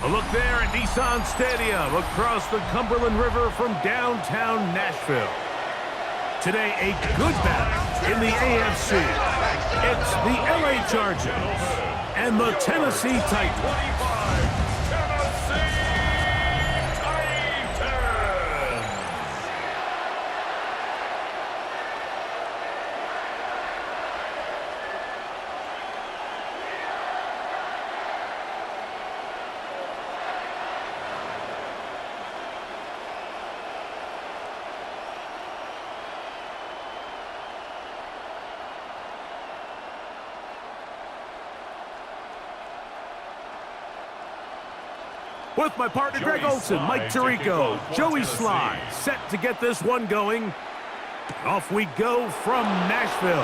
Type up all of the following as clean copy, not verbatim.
A look there at Nissan Stadium across the Cumberland River from downtown Nashville. Today, a good battle in the AFC. It's the LA Chargers and the Tennessee Titans. With my partner Greg Olson, Mike Tirico, Joey Sly, set to get this one going. Off we go from Nashville.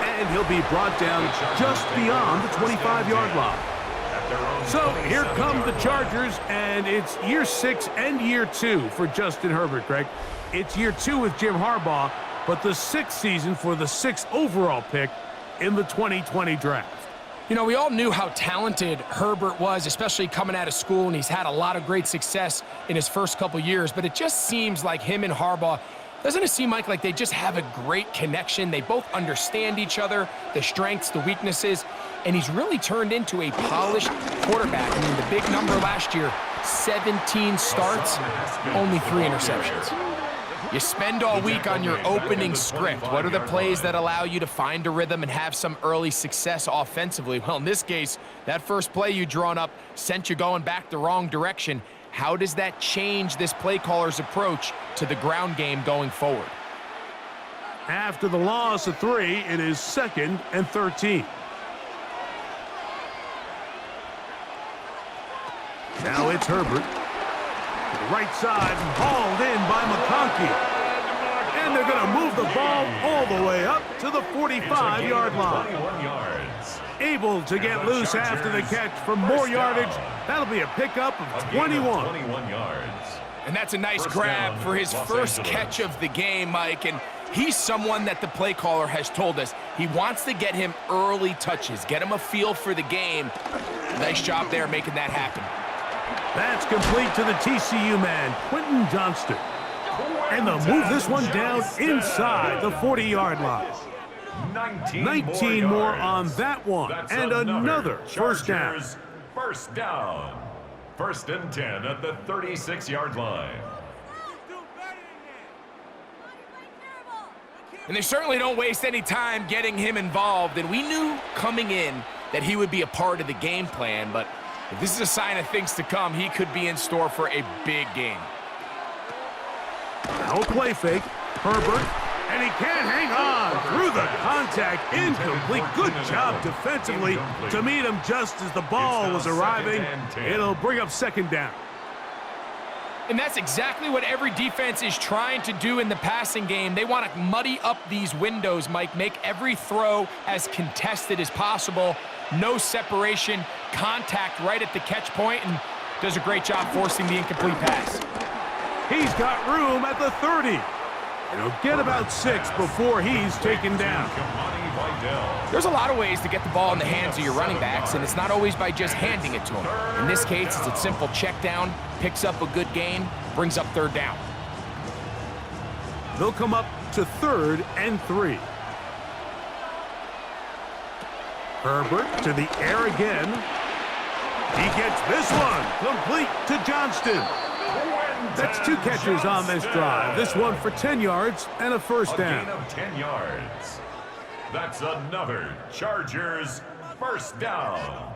And he'll be brought down just beyond the 25-yard line. So here come the Chargers, and it's year 6 and year 2 for Justin Herbert, Greg. It's year 2 with Jim Harbaugh, but the 6th season for the 6th overall pick in the 2020 draft. You know, we all knew how talented Herbert was, especially coming out of school, and he's had a lot of great success in his first couple years, but it just seems like him and Harbaugh, doesn't it seem like they just have a great connection? They both understand each other, the strengths, the weaknesses, and he's really turned into a polished quarterback. I mean, the big number last year, 17 starts, only 3 interceptions. You spend all week on your opening script. What are the plays that allow you to find a rhythm and have some early success offensively? Well, in this case, that first play you drawn up sent you going back the wrong direction. How does that change this play caller's approach to the ground game going forward? After the loss of 3, it is 2nd and 13. Now it's Herbert. To the right side, hauled in by McConkey. And they're going to move the ball all the way up to the 45-yard line. Able to get loose after the catch for more yardage. That'll be a pickup of 21. And that's a nice grab for his first catch of the game, Mike. And he's someone that the play caller has told us he wants to get him early touches, get him a feel for the game. Nice job there making that happen. That's complete to the TCU man, Quentin Johnston. And they'll move this one down inside the 40-yard line. 19 more on that one, and another first down. First down. 1st and 10 at the 36-yard line. And they certainly don't waste any time getting him involved. And we knew coming in that he would be a part of the game plan, but if this is a sign of things to come, he could be in store for a big game. Now a play fake. Herbert, and he can't hang on through the contact. Incomplete. Good job defensively to meet him just as the ball was arriving. It'll bring up 2nd down. And that's exactly what every defense is trying to do in the passing game. They want to muddy up these windows, Mike, make every throw as contested as possible. No separation, contact right at the catch point, and does a great job forcing the incomplete pass. He's got room at the 30. And he'll get about 6 before he's taken down. There's a lot of ways to get the ball in the hands of your running backs, and it's not always by just handing it to them. In this case, it's a simple check down, picks up a good gain, brings up 3rd down. They'll come up to 3rd and 3. Herbert to the air again. He gets this one complete to Johnston. That's 2 catches on this drive. This one for 10 yards and a first down. A gain of 10 yards. That's another Chargers first down.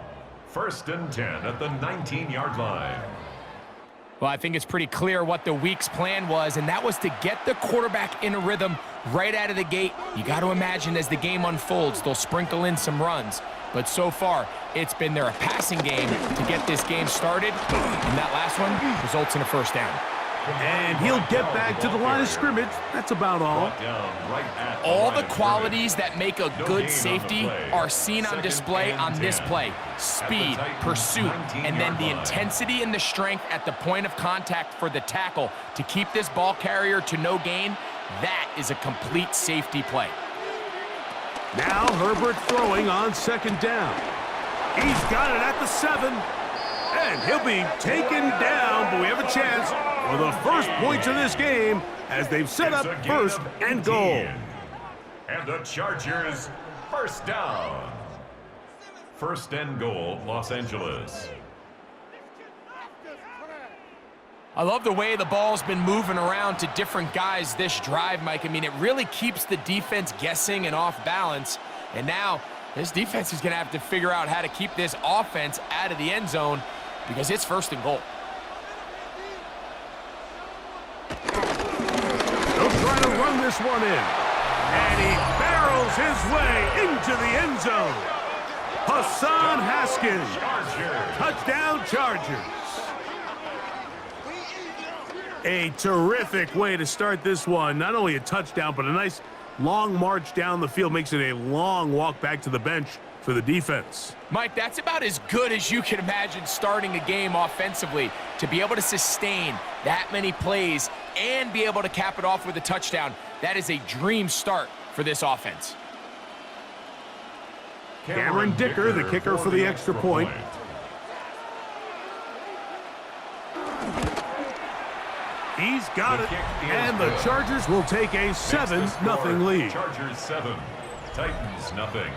1st and 10 at the 19-yard line. Well, I think it's pretty clear what the week's plan was, and that was to get the quarterback in a rhythm right out of the gate. You got to imagine as the game unfolds, they'll sprinkle in some runs. But so far, it's been their passing game to get this game started, and that last one results in a first down. And he'll get back to the line of scrimmage. That's about all. All the qualities that make a good safety are seen on display on this play. Speed, pursuit, and then the intensity and the strength at the point of contact for the tackle to keep this ball carrier to no gain. That is a complete safety play. Now Herbert throwing on 2nd down. He's got it at the 7. And he'll be taken down, but we have a chance for the first points of this game as they've set up first and goal. And the Chargers, first down. First and goal, Los Angeles. I love the way the ball's been moving around to different guys this drive, Mike. I mean, it really keeps the defense guessing and off balance. And now this defense is going to have to figure out how to keep this offense out of the end zone because it's first and goal. They'll try to run this one in. And he barrels his way into the end zone. Hassan Haskins. Touchdown, Chargers. A terrific way to start this one. Not only a touchdown, but a nice long march down the field. Makes it a long walk back to the bench for the defense. Mike, that's about as good as you can imagine starting a game offensively. To be able to sustain that many plays and be able to cap it off with a touchdown, that is a dream start for this offense. Cameron Dicker, the kicker for the extra point. He's got it, and the Chargers will take a 7-0 lead. Chargers 7, Titans nothing.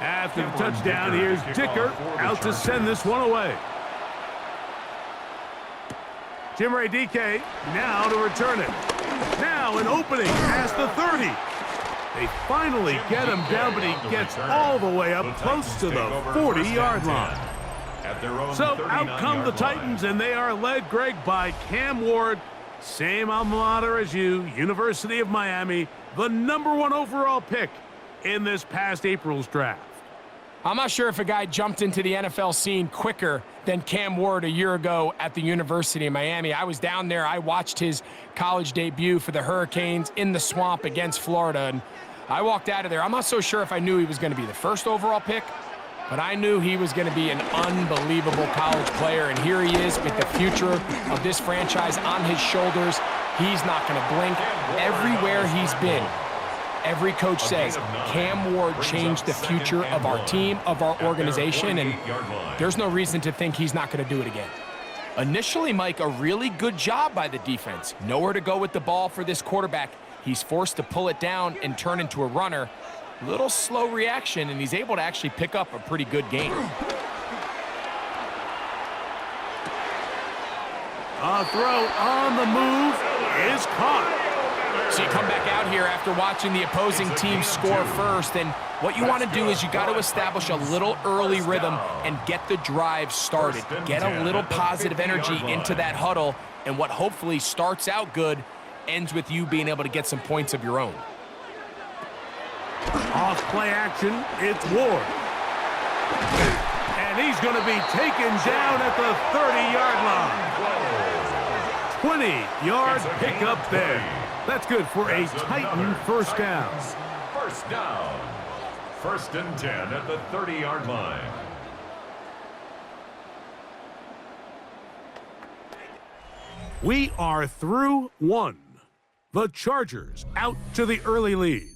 After the touchdown, here's Dicker out to send this one away. Jim Ray DK now to return it. Now an opening past the 30. They finally get him down, but he gets all the way up close to the 40-yard line. So out come the Titans, and they are led, Greg, by Cam Ward. Same alma mater as you, University of Miami, the #1 overall pick in this past April's draft. I'm not sure if a guy jumped into the NFL scene quicker than Cam Ward a year ago at the University of Miami. I was down there. I watched his college debut for the Hurricanes in the swamp against Florida, and I walked out of there. I'm not so sure if I knew he was going to be the first overall pick, but I knew he was going to be an unbelievable college player, and here he is with the future of this franchise on his shoulders. He's not going to blink. Everywhere he's been, every coach says Cam Ward changed the future of our team, of our organization, and there's no reason to think he's not going to do it again. Initially, Mike, a really good job by the defense. Nowhere to go with the ball for this quarterback. He's forced to pull it down and turn into a runner. Little slow reaction, and he's able to actually pick up a pretty good game. A throw on the move is caught. So you come back out here after watching the opposing team score first, and what you want to do is you got to establish a little early rhythm and get the drive started. Get a little positive energy into that huddle, and what hopefully starts out good ends with you being able to get some points of your own. Off play action, it's Ward. And he's going to be taken down at the 30-yard line. 20-yard pickup there. That's good for a Titan first down. First down. First and 10 at the 30-yard line. We are through one. The Chargers out to the early lead.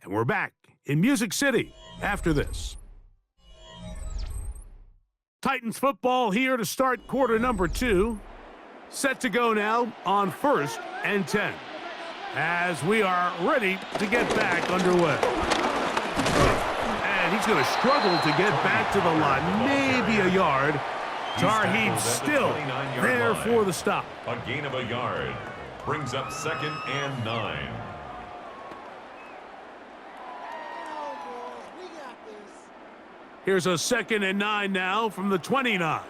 And we're back in Music City after this. Titans football here to start quarter number 2. Set to go now on first and 10. As we are ready to get back underway. And he's going to struggle to get back to the line, maybe a yard. Tarheed still there for the stop. A gain of a yard brings up second and 9. Here's a second and 9 now from the 29.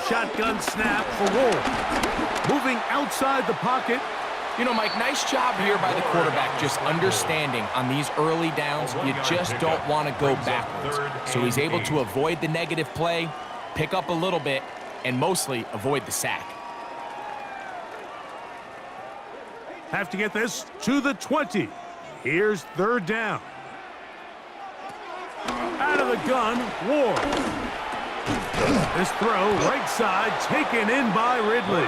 Shotgun snap for Ward. Moving outside the pocket You know, Mike, nice job here by the quarterback, just understanding on these early downs, you just don't want to go backwards. So he's able to avoid the negative play, pick up a little bit, and mostly avoid the sack. Have to get this to the 20. Here's third down. Out of the gun, Ward. This throw, right side, taken in by Ridley.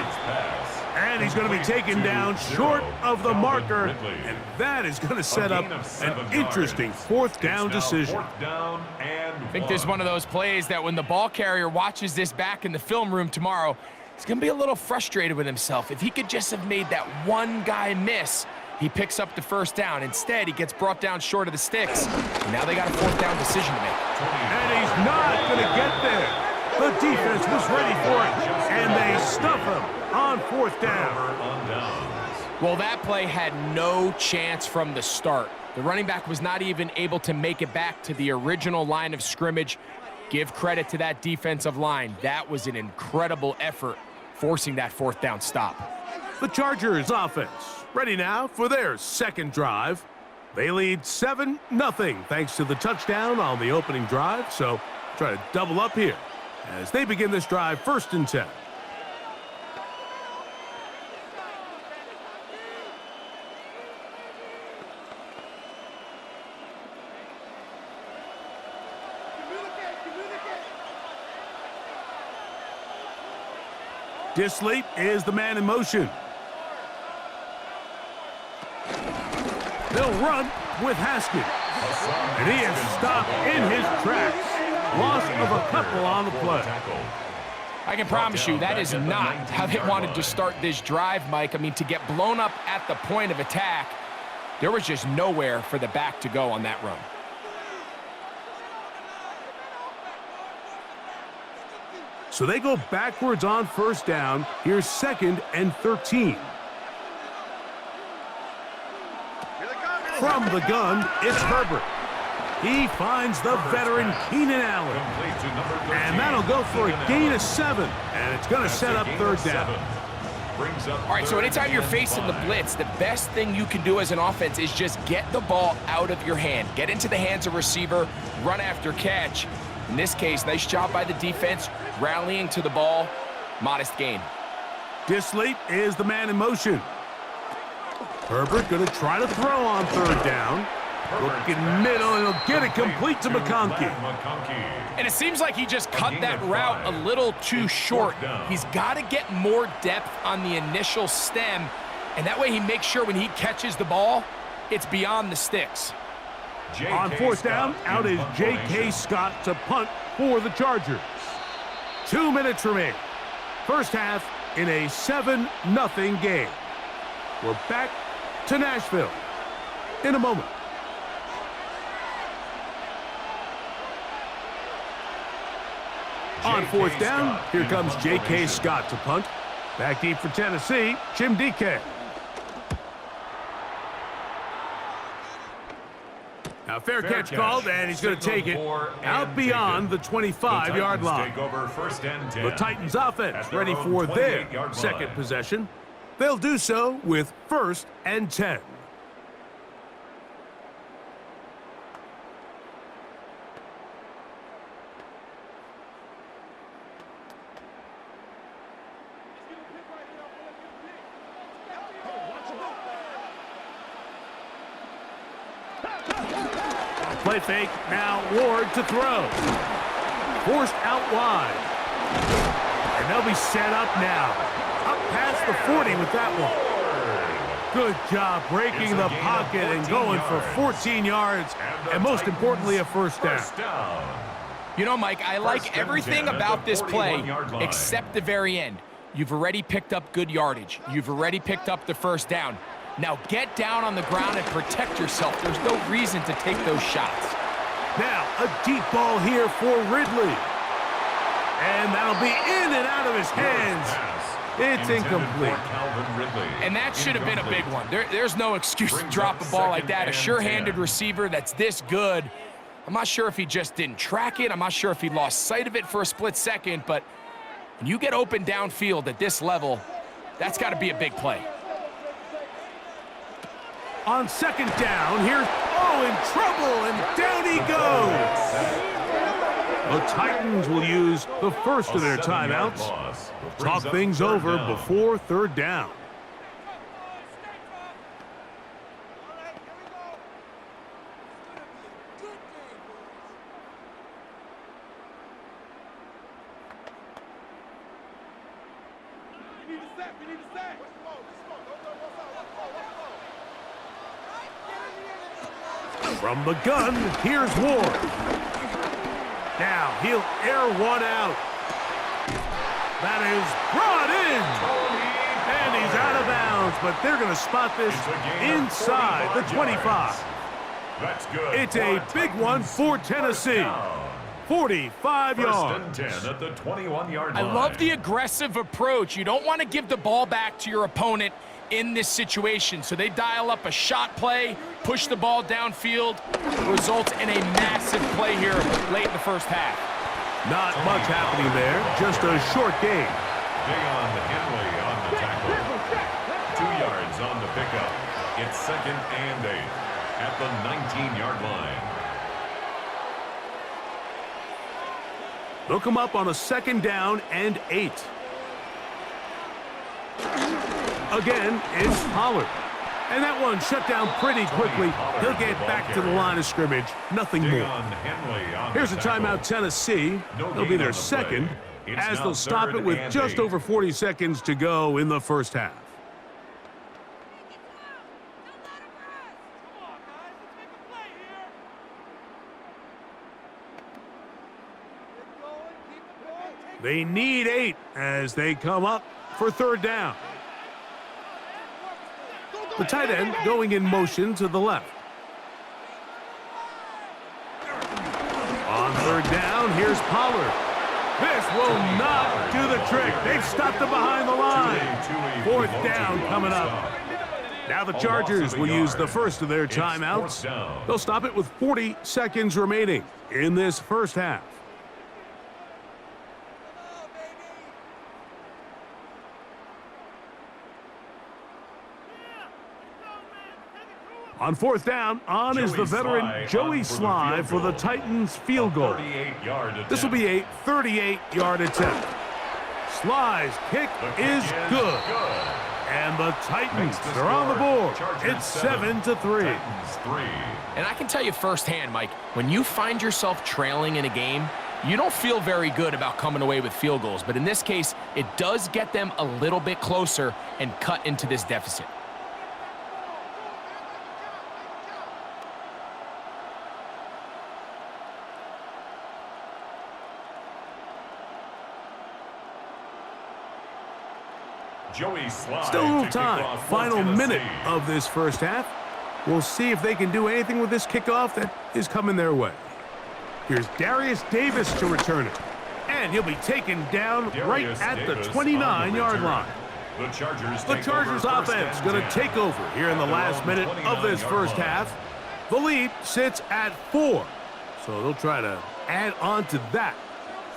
And he's going to be taken down short of the marker, and that is going to set up an interesting fourth down decision. I think there's one of those plays that when the ball carrier watches this back in the film room tomorrow, he's going to be a little frustrated with himself. If he could just have made that one guy miss, he picks up the first down. Instead, he gets brought down short of the sticks. And now they got a fourth down decision to make. And he's not going to get there. The defense was ready for it, and they stuff him on fourth down. Well, that play had no chance from the start. The running back was not even able to make it back to the original line of scrimmage. Give credit to that defensive line. That was an incredible effort, forcing that fourth down stop. The Chargers offense ready now for their second drive. They lead 7-0 thanks to the touchdown on the opening drive, so try to double up here as they begin this drive 1st and 10. Disley is the man in motion. They'll run with Haskins. And he is stopped in his tracks. Loss of a couple on the play. I can promise you that is not how they wanted to start this drive, Mike. I mean, to get blown up at the point of attack, there was just nowhere for the back to go on that run. So they go backwards on first down. Here's 2nd and 13. From the gun, it's Herbert. He finds the veteran Keenan Allen. And that'll go for a gain of 7. And it's going to set up third down. All right, so anytime you're facing the blitz, the best thing you can do as an offense is just get the ball out of your hand. Get into the hands of receiver, run after catch. In this case, nice job by the defense, rallying to the ball. Modest gain. Disley is the man in motion. Herbert going to try to throw on third down. Looking middle, and he'll get it complete to McConkey. And it seems like he just cut that route a little too short. He's got to get more depth on the initial stem, and that way he makes sure when he catches the ball, it's beyond the sticks. On fourth down, out is J.K. Scott to punt for the Chargers. 2 minutes remain. First half in a 7-0 game. We're back to Nashville in a moment. On fourth down, here comes J.K. Scott to punt. Back deep for Tennessee, Jim DK. Now, fair catch called, and he's going to take it out beyond the 25-yard line. The Titans offense ready for their second possession. They'll do so with 1st and 10. Play fake, now Ward to throw. Forced out wide. And they'll be set up now. Up past the 40 with that one. Good job breaking the pocket and going for 14 yards, and most importantly, a first down. You know, Mike, I like everything about this play except the very end. You've already picked up good yardage. You've already picked up the first down. Now get down on the ground and protect yourself. There's no reason to take those shots. Now, a deep ball here for Ridley. And that'll be in and out of his hands. It's incomplete. And that should have been a big one. There's no excuse to drop a ball like that. A sure-handed receiver that's this good. I'm not sure if he just didn't track it. I'm not sure if he lost sight of it for a split second. But when you get open downfield at this level, that's got to be a big play. On second down, here's, in trouble, and down he goes. The Titans will use the first of their timeouts. Talk things over before third down. From the gun, here's Ward. Now he'll air one out. That is brought in. And he's out of bounds, but they're going to spot this inside the 25. That's good. It's a big one for Tennessee. 45 yards. First and 10 at the 21-yard line. I love the aggressive approach. You don't want to give the ball back to your opponent in this situation. So they dial up a shot play, push the ball downfield, results in a massive play here late in the first half. Not much happening there, just a short gain. Deion Henley on the tackle. 2 yards on the pickup. It's second and 8 at the 19-yard line. They'll come up on a second down and 8. Again, it's Pollard. And that one shut down pretty quickly. He'll get back to the line of scrimmage. Nothing more. Here's a timeout, Tennessee. They'll be their second, as they'll stop it with just over 40 seconds to go in the first half. They need 8 as they come up for third down. The tight end going in motion to the left. On third down, here's Pollard. This will not do the trick. They've stopped him behind the line. Fourth down coming up. Now the Chargers will use the first of their timeouts. They'll stop it with 40 seconds remaining in this first half. On fourth down, is the veteran Joey Sly for the Titans field goal. This will be a 38-yard attempt. Sly's kick is good. And the Titans are on the board. It's 7-3. And I can tell you firsthand, Mike, when you find yourself trailing in a game, you don't feel very good about coming away with field goals. But in this case, it does get them a little bit closer and cut into this deficit. Still a little time. Final minute of this first half. We'll see if they can do anything with this kickoff that is coming their way. Here's Darius Davis to return it. And he'll be taken down right at the 29-yard line. The Chargers offense going to take over here in the last minute of this first half. The lead sits at 4. So they'll try to add on to that.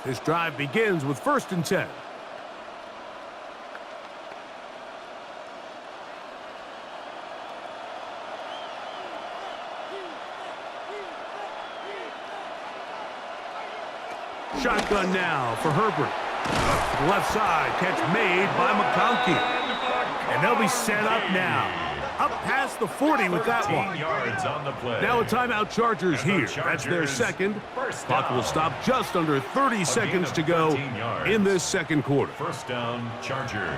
This drive begins with 1st and 10. Shotgun now for Herbert. The left side, catch made by McConkey. And they'll be set up now. Up past the 40 with that one. Now a timeout, Chargers here. That's their second. Clock will stop just under 30 seconds to go in this second quarter. First down, Chargers.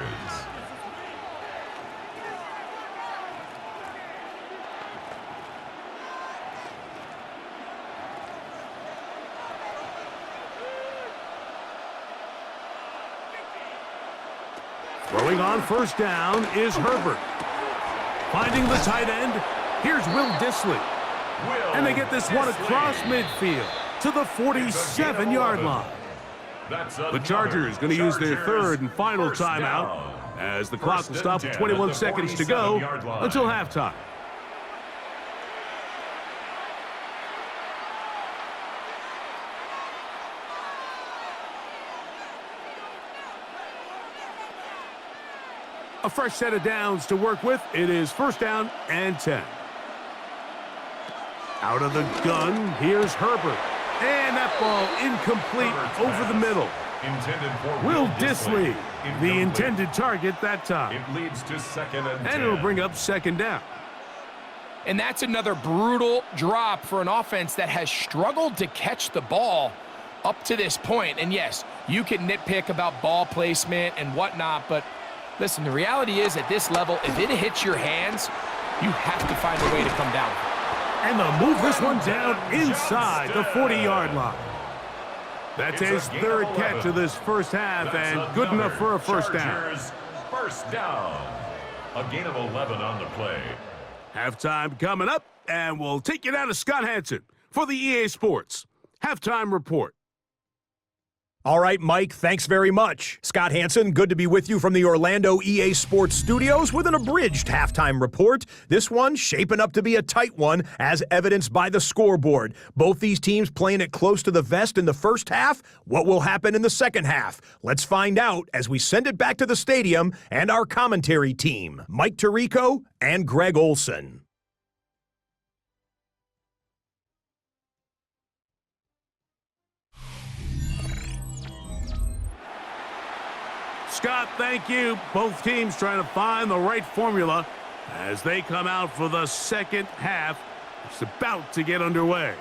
Throwing on first down is Herbert. Finding the tight end, here's Will Dissly. And they get this one across midfield to the 47-yard line. The Chargers going to use their third and final timeout as the clock will stop with 21 seconds to go until halftime. A fresh set of downs to work with. It is 1st down and 10. Out of the gun, here's Herbert. And that ball incomplete over the middle. Will Disley, the intended target that time. It leads to 2nd and 10. And it'll bring up 2nd down. And that's another brutal drop for an offense that has struggled to catch the ball up to this point. And yes, you can nitpick about ball placement and whatnot, but listen, the reality is at this level, if it hits your hands, you have to find a way to come down. And they'll move this one down inside the 40-yard line. That's his 3rd catch of this first half, and good enough for a first down. First down. A gain of 11 on the play. Halftime coming up, and we'll take you down to Scott Hanson for the EA Sports Halftime Report. All right, Mike, thanks very much. Scott Hanson, good to be with you from the Orlando EA Sports Studios with an abridged halftime report. This one shaping up to be a tight one, as evidenced by the scoreboard. Both these teams playing it close to the vest in the first half. What will happen in the second half? Let's find out as we send it back to the stadium and our commentary team, Mike Tirico and Greg Olson. Scott, thank you. Both teams trying to find the right formula as they come out for the second half. It's about to get underway.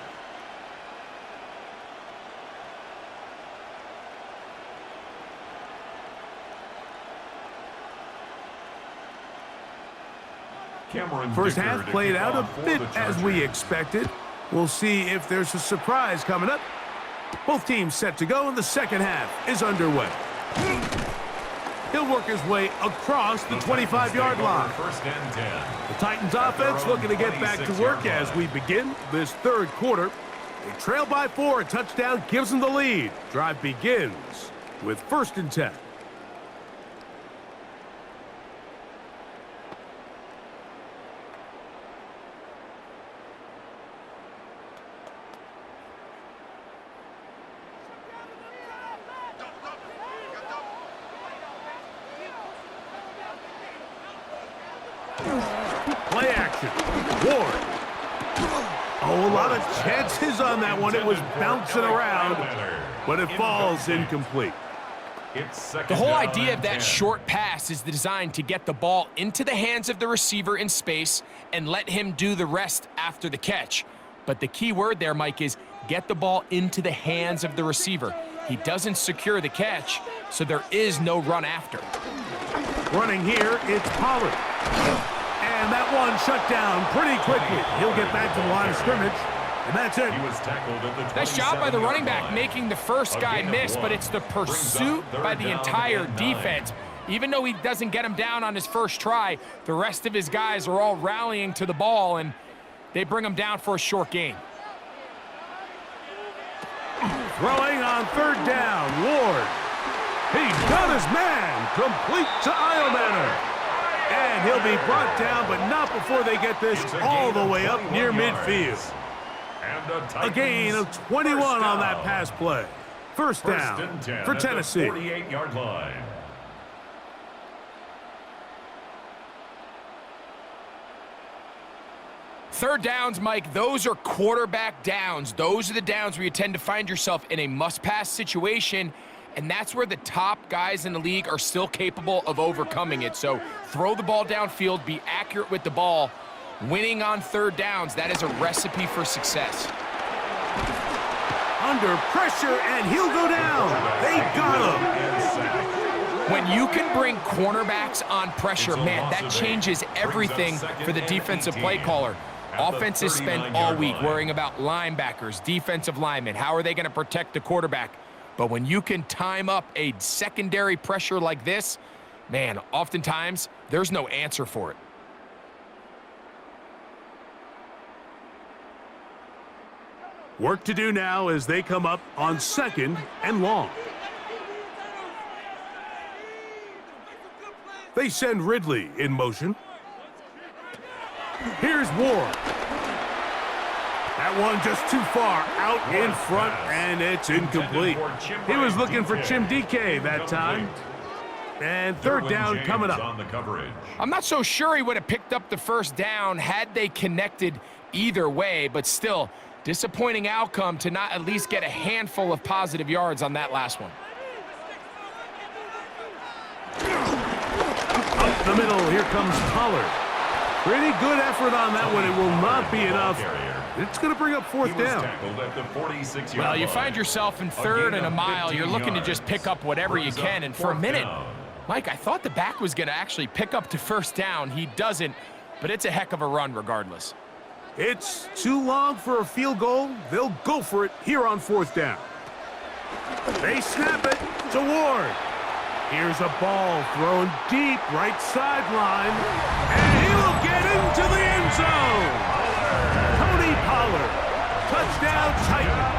First half played out a bit as we expected. We'll see if there's a surprise coming up. Both teams set to go, and the second half is underway. He'll work his way across the 25-yard line. First and 10. The Titans offense looking to get back to work as we begin this third quarter. They trail by 4. A touchdown gives them the lead. Drive begins with 1st and 10. Play action. Ward. Oh, a lot of chances on that one. It was bouncing around, but it falls incomplete. The whole idea of that short pass is designed to get the ball into the hands of the receiver in space and let him do the rest after the catch. But the key word there, Mike, is get the ball into the hands of the receiver. He doesn't secure the catch, so there is no run after. Running here, it's Pollard. And that one shut down pretty quickly. He'll get back to the line of scrimmage, and that's it. He was tackled at the Nice job by the running back line. making the first guy miss, but it's the pursuit by the entire defense. Even though he doesn't get him down on his first try, the rest of his guys are all rallying to the ball, and they bring him down for a short gain. Throwing on 3rd down, Ward. He's got his man, complete to Eilmanner. And he'll be brought down, but not before they get this all the way up near midfield. A gain of 21 on that pass play. First down for Tennessee. 48-yard line. Third downs, Mike, those are quarterback downs. Those are the downs where you tend to find yourself in a must-pass situation, and that's where the top guys in the league are still capable of overcoming it. So throw the ball downfield, be accurate with the ball. Winning on third downs, that is a recipe for success. Under pressure, and he'll go down. They got him. When you can bring cornerbacks on pressure, man, that changes everything for the defensive play caller. Offenses spend all week worrying about linebackers, defensive linemen. How are they going to protect the quarterback? But when you can time up a secondary pressure like this, man, oftentimes there's no answer for it. Work to do now as they come up on 2nd and long. They send Ridley in motion. Here's Ward. That one just too far out in front, and it's incomplete. He was looking for Chim DK that time. And third down coming up. I'm not so sure he would have picked up the first down had they connected either way, but still, disappointing outcome to not at least get a handful of positive yards on that last one. Up the middle, here comes Pollard. Pretty good effort on that one. It will not be enough. It's going to bring up fourth down. Well, you find yourself in third and a mile. You're looking to just pick up whatever you can. And for a minute, Mike, I thought the back was going to actually pick up to first down. He doesn't, but it's a heck of a run regardless. It's too long for a field goal. They'll go for it here on fourth down. They snap it to Ward. Here's a ball thrown deep right sideline, and he will get into the end zone. Tony Pollard, touchdown Titans.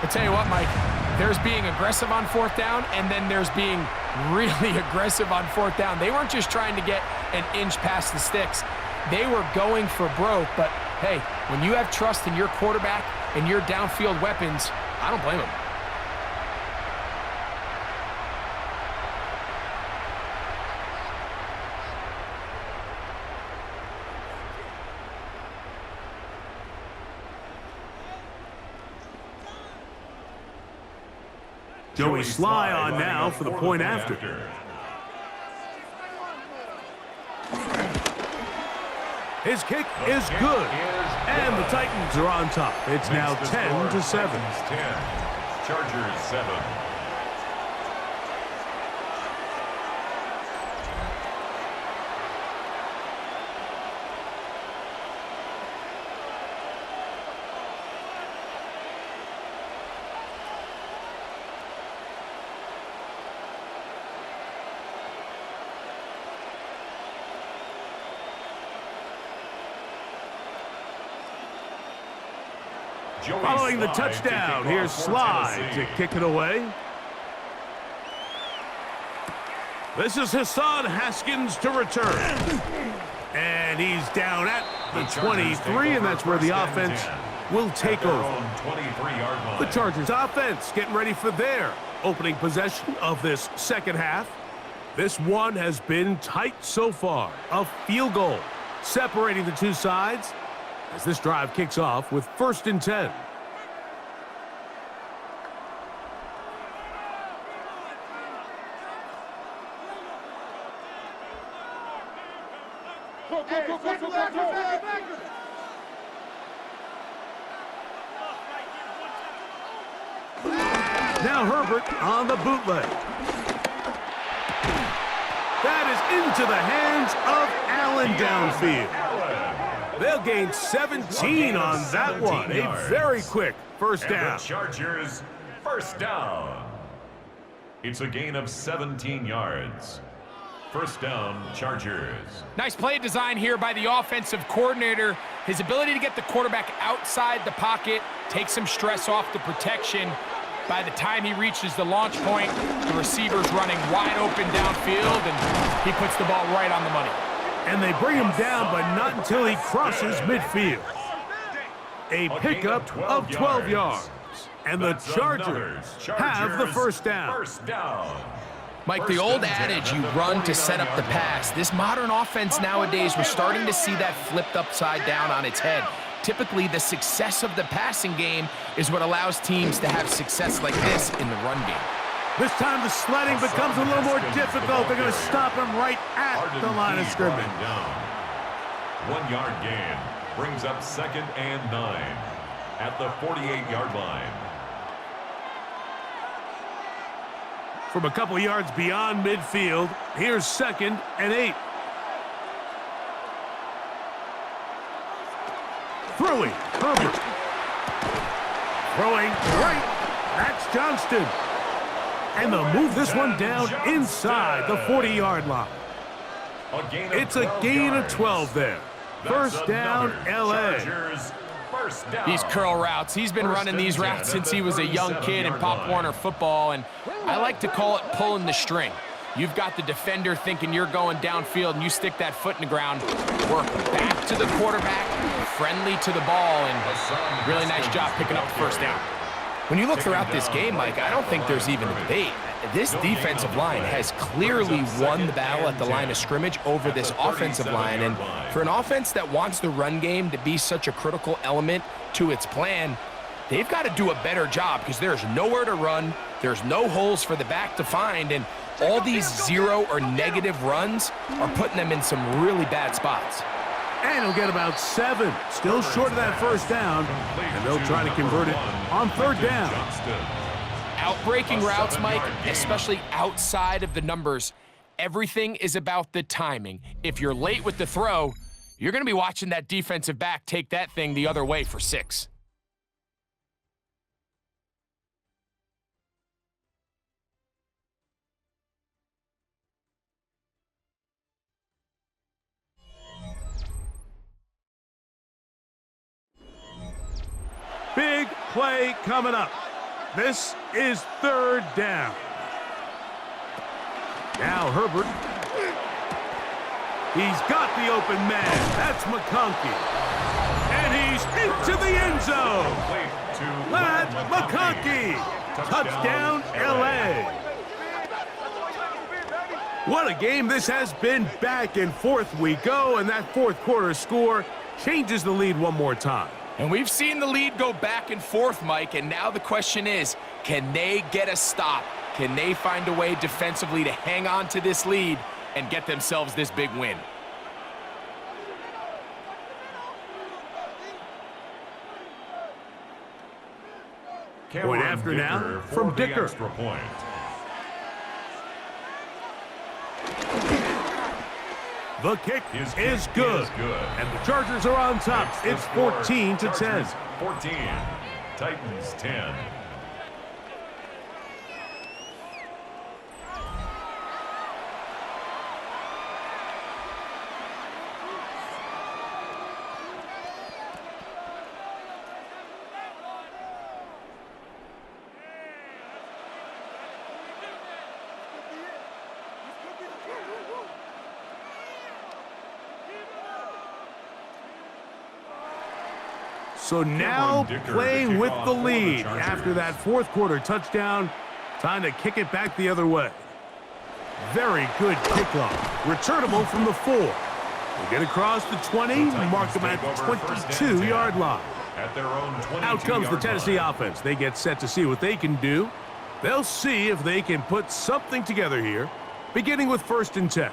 I'll tell you what, Mike, there's being aggressive on fourth down, and then there's being really aggressive on fourth down. They weren't just trying to get an inch past the sticks. They were going for broke, but hey, when you have trust in your quarterback and your downfield weapons, I don't blame them. Joey Sly on now for the point after. His kick is good, and the Titans are on top. It's now 10-7. 10, Chargers 7. Following the touchdown, here's Sly to kick it away. This is Hassan Haskins to return. And he's down at the 23, and that's where the offense will take over. The Chargers offense getting ready for their opening possession of this second half. This one has been tight so far. A field goal separating the two sides as this drive kicks off with 1st and 10. Now Herbert on the bootleg. That is into the hands of Allen downfield. They'll gain 17 on that one. A very quick first down. Chargers first down. It's a gain of 17 yards. First down, Chargers. Nice play design here by the offensive coordinator. His ability to get the quarterback outside the pocket, take some stress off the protection. By the time he reaches the launch point, the receiver's running wide open downfield, and he puts the ball right on the money. And they bring him down, but not until he crosses midfield. A pickup of 12 yards. And the Chargers have the first down. Mike, the old adage, you run to set up the pass. This modern offense nowadays, we're starting to see that flipped upside down on its head. Typically, the success of the passing game is what allows teams to have success like this in the run game. This time the sledding becomes a little more difficult. They're going to stop him right at the line of scrimmage. 1 yard gain brings up 2nd and 9 at the 48-yard line. From a couple yards beyond midfield, here's 2nd and 8. Throwing, Herbert. Throwing right, that's Johnston. And they'll move this one down inside the 40-yard line. It's a gain of 12 there. First down, L.A. These curl routes, he's been running these routes since he was a young kid in Pop Warner football, and I like to call it pulling the string. You've got the defender thinking you're going downfield, and you stick that foot in the ground, work back to the quarterback, friendly to the ball, and really nice job picking up the first down. When you look throughout this game, Mike, I don't think there's even a debate. this defensive line has clearly won the battle at the line of scrimmage over this offensive line. And for an offense that wants the run game to be such a critical element to its plan, they've got to do a better job because there's nowhere to run. There's no holes for the back to find. And all these zero or negative runs are putting them in some really bad spots. And he'll get about 7. Still short of that first down. And they'll try to convert it on 3rd down. Outbreaking routes, Mike, especially outside of the numbers, everything is about the timing. If you're late with the throw, you're going to be watching that defensive back take that thing the other way for 6. Big play coming up. This is 3rd down. Now Herbert. He's got the open man. That's McConkey. And he's into the end zone. That's McConkey. Touchdown, LA. What a game this has been. Back and forth we go, and that 4th quarter score changes the lead one more time. And we've seen the lead go back and forth, Mike, and now the question is, can they get a stop? Can they find a way defensively to hang on to this lead and get themselves this big win? Point after now from Dicker. Extra point. The kick is good. And the Chargers are on top. It's 14-10. 14. Titans 10. So now playing with the lead after that 4th quarter touchdown. Time to kick it back the other way. Very good kickoff. Returnable from the 4. They get across the 20, mark them at the 22-yard line. Out comes the Tennessee offense. They get set to see what they can do. They'll see if they can put something together here, beginning with 1st and 10.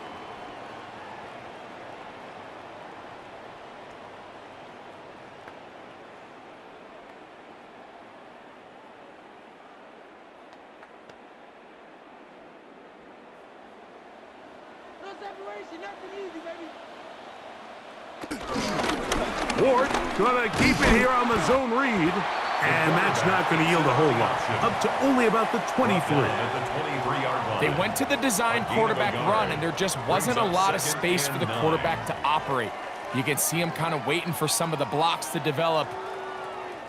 Ward gonna keep it here on the zone read, and that's not going to yield a whole lot. Up to only about the 23. They went to the design quarterback run, and there just wasn't a lot of space for the quarterback to operate. You can see him kind of waiting for some of the blocks to develop.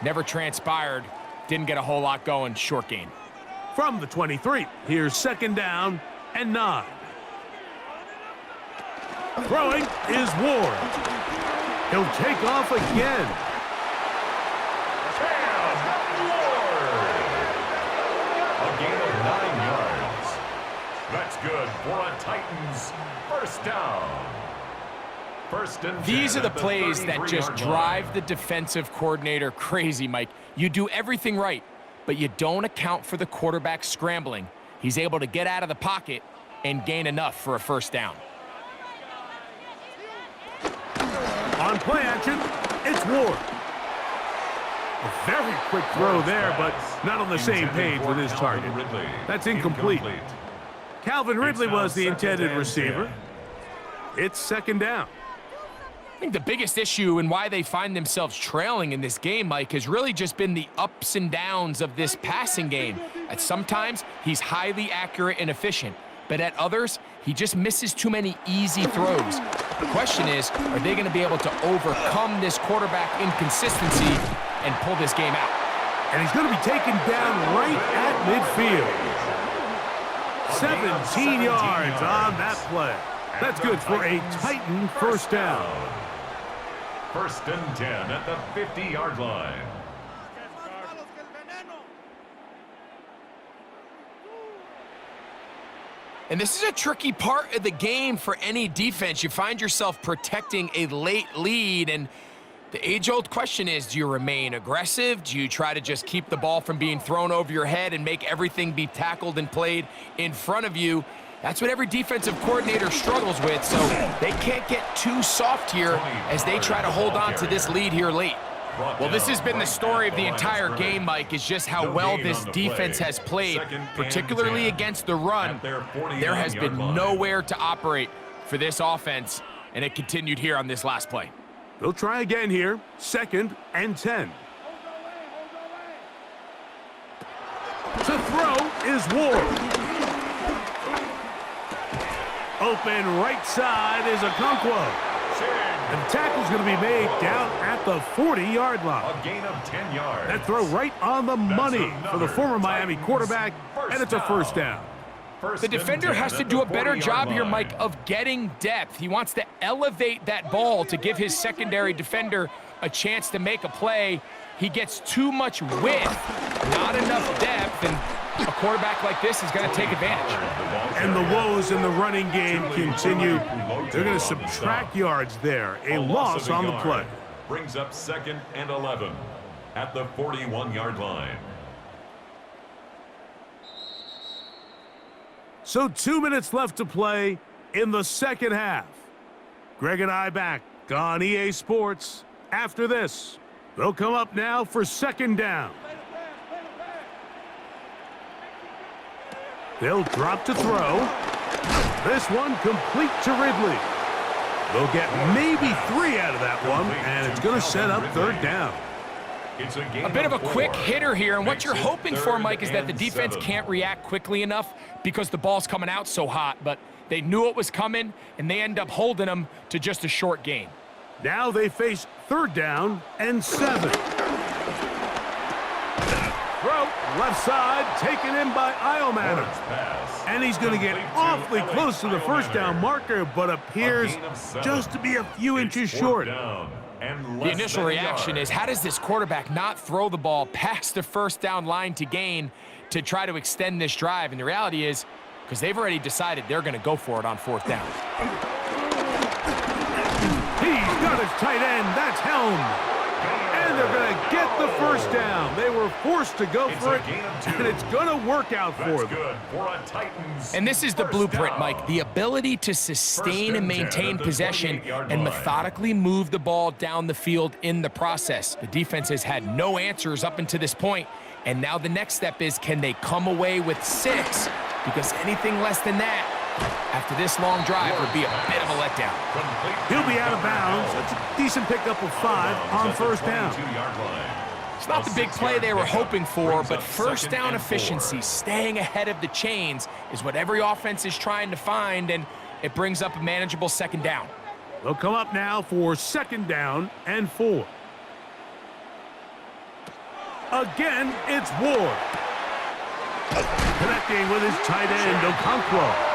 Never transpired. Didn't get a whole lot going. Short gain. From the 23, here's 2nd down and 9. Throwing is Ward. He'll take off again. A gain of 9 yards. That's good for a Titans 1st down. 1st and 10. These are the plays that just drive the defensive coordinator crazy, Mike. You do everything right, but you don't account for the quarterback scrambling. He's able to get out of the pocket and gain enough for a 1st down. On play action, it's Ward. A very quick throw there, but not on the same page with his target. That's incomplete. Calvin Ridley was the intended receiver. It's 2nd down. I think the biggest issue and why they find themselves trailing in this game, Mike, has really just been the ups and downs of this passing game. At sometimes, he's highly accurate and efficient, but at others, he just misses too many easy throws. The question is, are they going to be able to overcome this quarterback inconsistency and pull this game out? And he's going to be taken down right at midfield. 17 yards on that play. That's good for a Titan 1st down. 1st and 10 at the 50-yard line. And this is a tricky part of the game for any defense. You find yourself protecting a late lead, and the age-old question is, do you remain aggressive? Do you try to just keep the ball from being thrown over your head and make everything be tackled and played in front of you? That's what every defensive coordinator struggles with, so they can't get too soft here as they try to hold on to this lead here late. Well, this has been the story of the entire game, Mike, is just how well this defense has played, particularly against the run. There has been nowhere to operate for this offense, and it continued here on this last play. They'll try again here, 2nd and 10. To throw is Ward. Open right side is Okonkwo. And the tackle's going to be made down at the 40-yard line. A gain of 10 yards. That throw right on the money for the former Miami quarterback, and it's a first down. The defender has to do a better job here, Mike, of getting depth. He wants to elevate that ball to give his secondary defender a chance to make a play. He gets too much width, not enough depth, and a quarterback like this is going to take advantage. And the woes in the running game continue. They're going to subtract yards there. A loss on the play. Brings up 2nd and 11 at the 41-yard line. So 2 minutes left to play in the second half. Greg and I back on EA Sports after this. They'll come up now for 2nd down. They'll drop to throw. This one complete to Ridley. They'll get maybe 3 out of that one, and it's going to set up 3rd down. It's a bit of a quick hitter here, and what you're hoping for, Mike, is that the defense can't react quickly enough because the ball's coming out so hot, but they knew it was coming, and they end up holding them to just a short gain. Now they face 3rd down and 7. Throw, left side, taken in by Iomanner. And he's going to get awfully close to the first down marker, but appears just to be a few inches short. The initial reaction is, how does this quarterback not throw the ball past the first down line to gain to try to extend this drive? And the reality is, because they've already decided they're going to go for it on 4th down. He's got his tight end. That's Helm. And they're going to get the first down. They were forced to go for it, and it's going to work out for them. And this is the blueprint, Mike. The ability to sustain and maintain possession and methodically move the ball down the field in the process. The defense has had no answers up until this point, and now the next step is, can they come away with 6? Because anything less than that after this long drive would be a bit of a letdown. He'll be out of bounds. That's a decent pickup of 5 on 1st down. It's not the big play they were hoping for, but first down efficiency, staying ahead of the chains, is what every offense is trying to find, and it brings up a manageable 2nd down. They'll come up now for 2nd down and 4. Again, it's Ward. Connecting with his tight end, Okonkwo.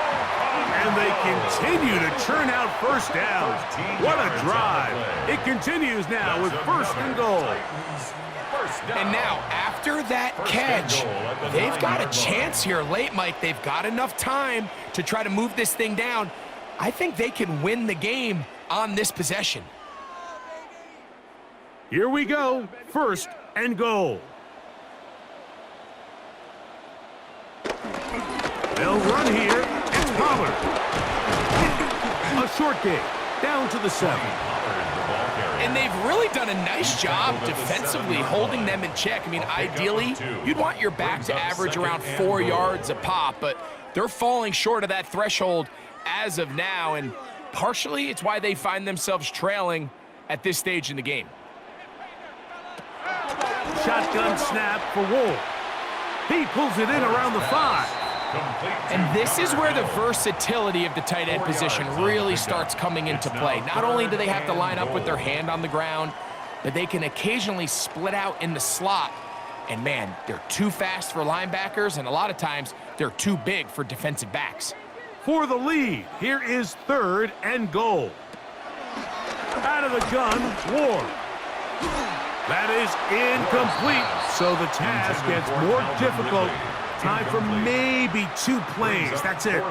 And they continue to churn out first down. What a drive. It continues now with 1st and goal. And now, after that catch, they've got a chance here late, Mike. They've got enough time to try to move this thing down. I think they can win the game on this possession. Here we go. 1st and goal. They'll run here. It's Pollard. A short game. Down to the 7. And they've really done a nice job defensively holding them in check. I mean, ideally, you'd want your back to average around 4 yards a pop, but they're falling short of that threshold as of now, and partially it's why they find themselves trailing at this stage in the game. Shotgun snap for Wolf. He pulls it in around the 5. And this is where the versatility of the tight end position really starts coming into play. Not only do they have to line up with their hand on the ground, but they can occasionally split out in the slot. And man, they're too fast for linebackers, and a lot of times they're too big for defensive backs. For the lead, here is 3rd and goal. Out of the gun, Ward. That is incomplete, so the task gets more difficult Time for maybe 2 plays. That's it.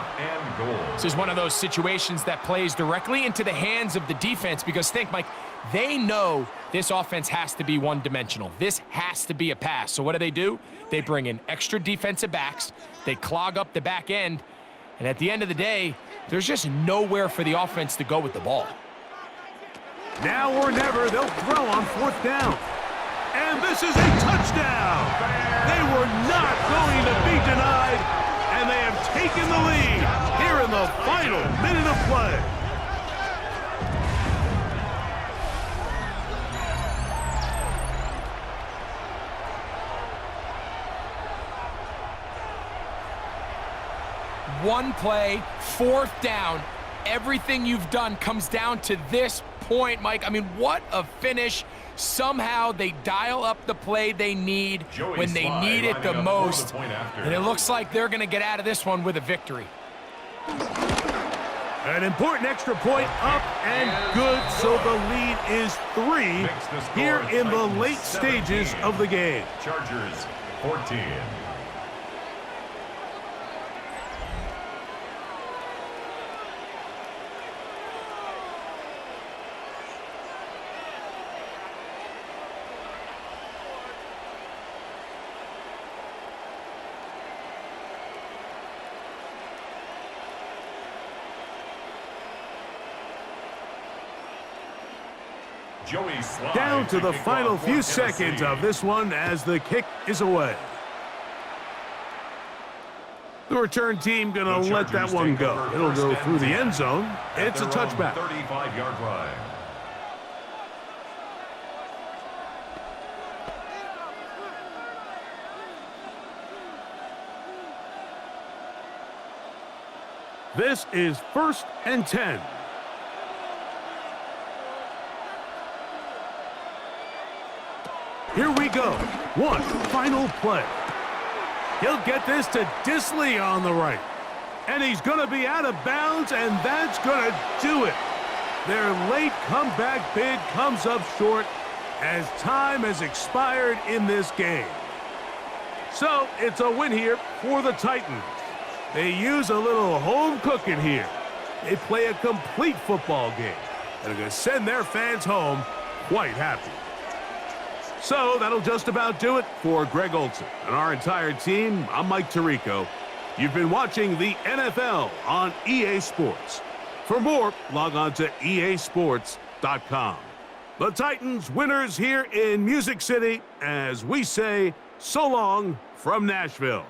This is one of those situations that plays directly into the hands of the defense because think, Mike, they know this offense has to be one-dimensional. This has to be a pass. So what do? They bring in extra defensive backs. They clog up the back end. And at the end of the day, there's just nowhere for the offense to go with the ball. Now or never, they'll throw on 4th down. And this is a touchdown. They were not going to be denied, and they have taken the lead here in the final minute of play. One play, 4th down. Everything you've done comes down to this point, Mike. I mean, what a finish. Somehow they dial up the play they need when they need it the most. And it looks like they're going to get out of this one with a victory. An important extra point up and good, so the lead is 3 here in the late stages of the game. Chargers 14. Down to the final few seconds of this one as the kick is away. The return team going to let that one go. It'll go through the end zone. It's a touchback. 35-yard line. This is 1st and 10. Here we go. One final play. He'll get this to Disley on the right. And he's going to be out of bounds, and that's going to do it. Their late comeback bid comes up short as time has expired in this game. So it's a win here for the Titans. They use a little home cooking here. They play a complete football game. And they're going to send their fans home quite happy. So that'll just about do it for Greg Olson and our entire team. I'm Mike Tirico. You've been watching the NFL on EA Sports. For more, log on to easports.com. The Titans winners here in Music City as we say so long from Nashville.